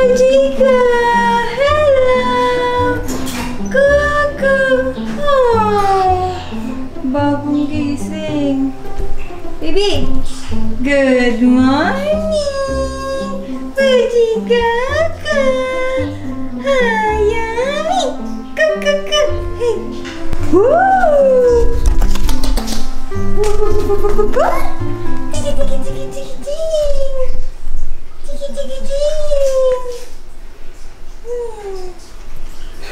Pujiko! Hello! Kuku! Oh! Bagong gising. Baby! Good morning! Pujiko! Hayami! Kuku! Hey! Woo! Tiki tiki tiki tiki ting! Tiki tiki ting!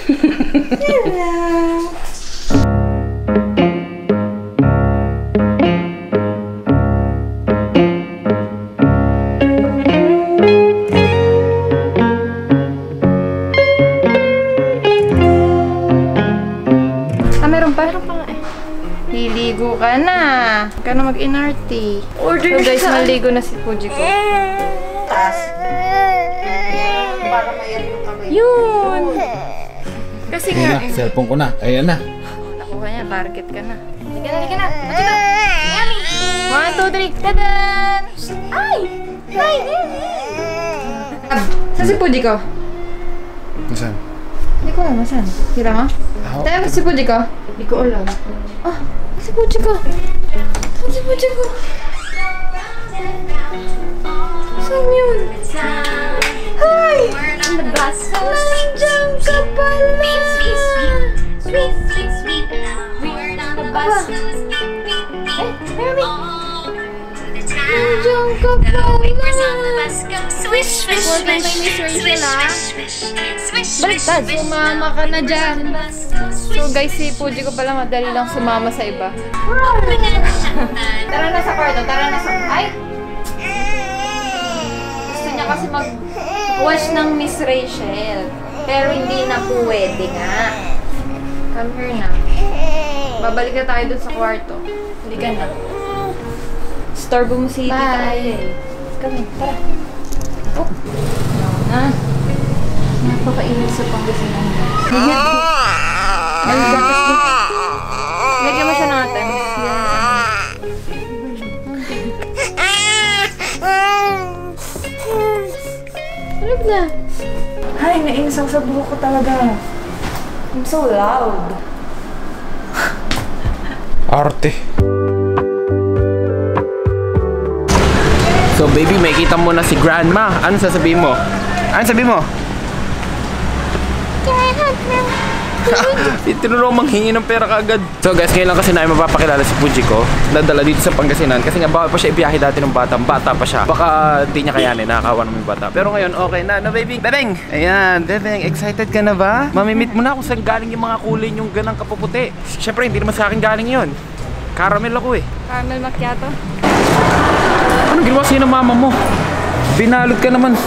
Hello! Meron pa? Meron pa nga eh. Liligo ka na. Huwag ka na mag-inarty. So guys, maligo na si Fujiko. Para mayan yung kamay. Yun! Kasi nga na, cellphone ko na. Ayan na. Nakuha niya, target ka na. Halika na, halika na. Fujiko! Yummy! 1, 2, 3. Tadan! Ay! Ay! Saan si Fujiko? Saan? Hindi ko alam, saan? Sila mo? Tayo si Fujiko? Hindi ko alam. Ah! Si Fujiko! Saan si Fujiko? Saan yun? Hi! Nandiyan ka pala! Sweet, sweet, sweet. We're on the bus. Mami! Nandiyan ka pala! Swish, swish, swish. Swish, swish, swish. Baliktad! Sumama ka na dyan! So guys, si Fujiko pala madali lang sumama sa iba. Tara na sa kwarto, tara na sa... Ay! Gusto niya kasi mag-wash ng Miss Rachel. Pero hindi na pwede nga. Come here na. Babalik na tayo dun sa kwarto. Halika na. Storbo mo si Tita Aye. Come here, tara. Oh! Na. Napakainit sa Pangasinan. Ay, dapat dito. Lagyan mo siya ng attempts. Tulog na. Ay, nainis ako sa buhok ko talaga. I'm so loud. Arte. So baby, may kita mo na si Grandma. Ano sasabihin mo? Ano sabihin mo? Tinuro manghingi ng pera kaagad. So guys, ngayon lang kasi namin mapapakilala si Fujiko. Nadala dito sa Pangasinan kasi nga bawal pa siya ibiyahe dati ng bata pa siya. Baka hindi niya kayanin, nakakawa naman yung bata. Pero ngayon okay na, no baby? Bebeng! Ayan, Bebeng, excited ka na ba? Mamimit mo na kung saan galing yung mga kulay yung ganang kapuputi. Siyempre, hindi naman sa akin galing yun. Caramel ako eh. Caramel macchiato? Anong ginawa sa'yo ng mama mo? Binalot ka naman.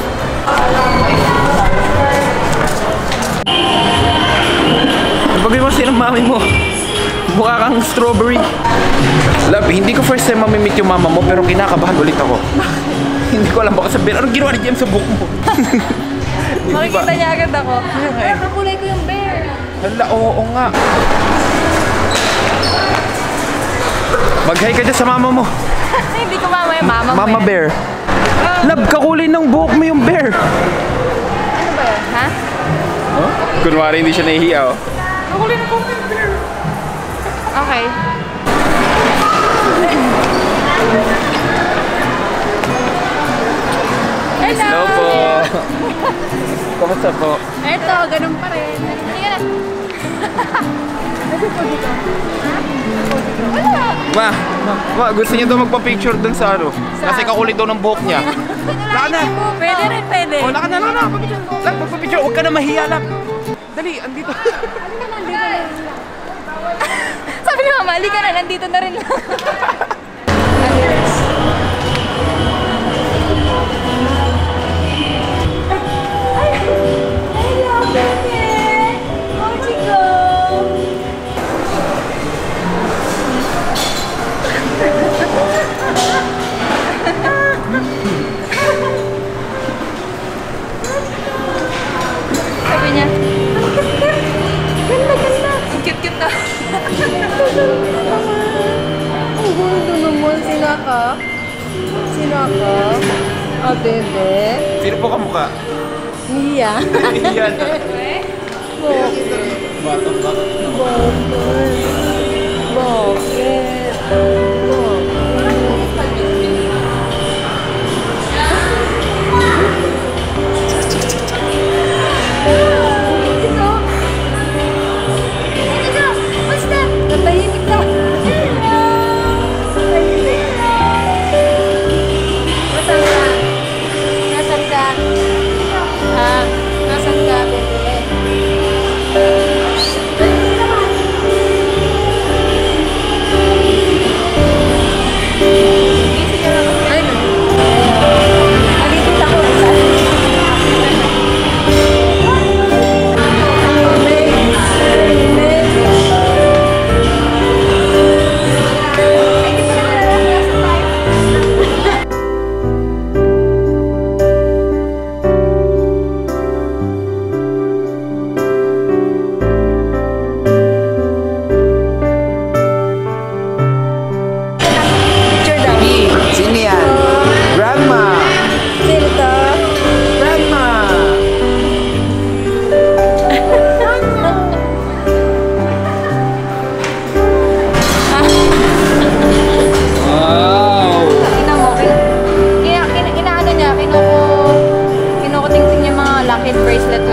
Pag mo sa'yo ng mami mo, mukha kang strawberry. Love, hindi ko first time mamimit yung mama mo, pero kinakabahan ulit ako. Hindi ko alam baka sabihin, anong ginawa ni Jem sa buhok mo? Makikita niya agad ako. Pero kakulay ko yung bear. Hala, oo nga. Mag-hi ka dyan sa mama mo. Hindi ko mama yung mama mo. Mama bear. Love, kakulay ng buhok mo yung bear. Ano ba yun, ha? Huh? Kunwari hindi siya nahihiya, oh. Kakulay ng buhok yung bear. Okay. Hello po. Kamusta po? Eto, ganun pa rin. Hindi ka na. Wala. Ma, gusto niya daw magpa-picture dun sa ano. Kasi kakulit daw ng buhok niya. Laka na. Pwede rin, pwede. O, laka na. Lang, magpa-picture. Huwag ka na mahiya lang. Dali, andito. Sabi ni mama, halika na, nandito na rin lang. Sabi niya, ganda. Ang cute-cute na. Ang gundo naman, sinaka. Sinaka? Ah, bebe? Sino po kamukha? Mia. Yan. Sino yan? Grandma! Sino to? Grandma! Wow! Ina mo, inaano niya, kinukuting-ting niya mga locket bracelet.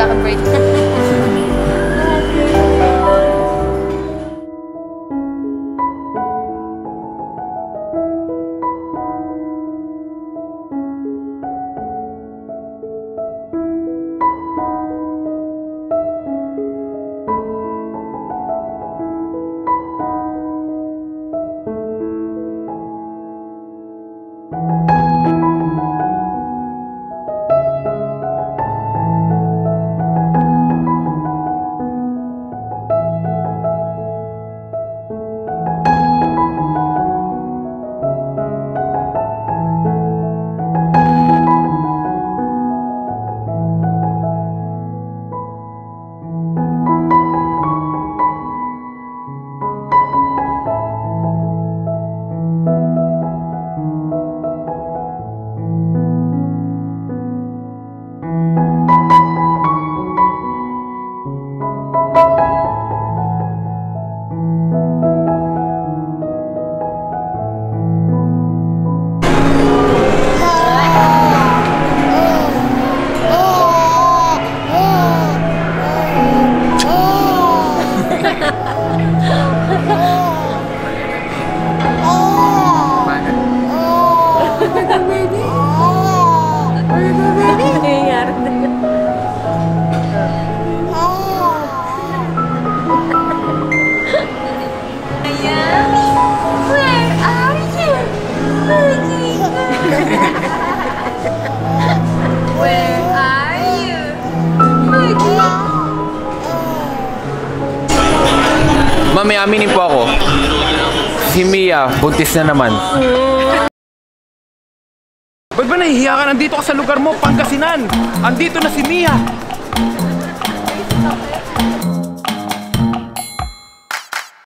Mami, aminin po ako. Si Mia, buntis na naman. Ba't ba nahihiya ka? Nandito ka sa lugar mo, Pangasinan. Andito na si Mia.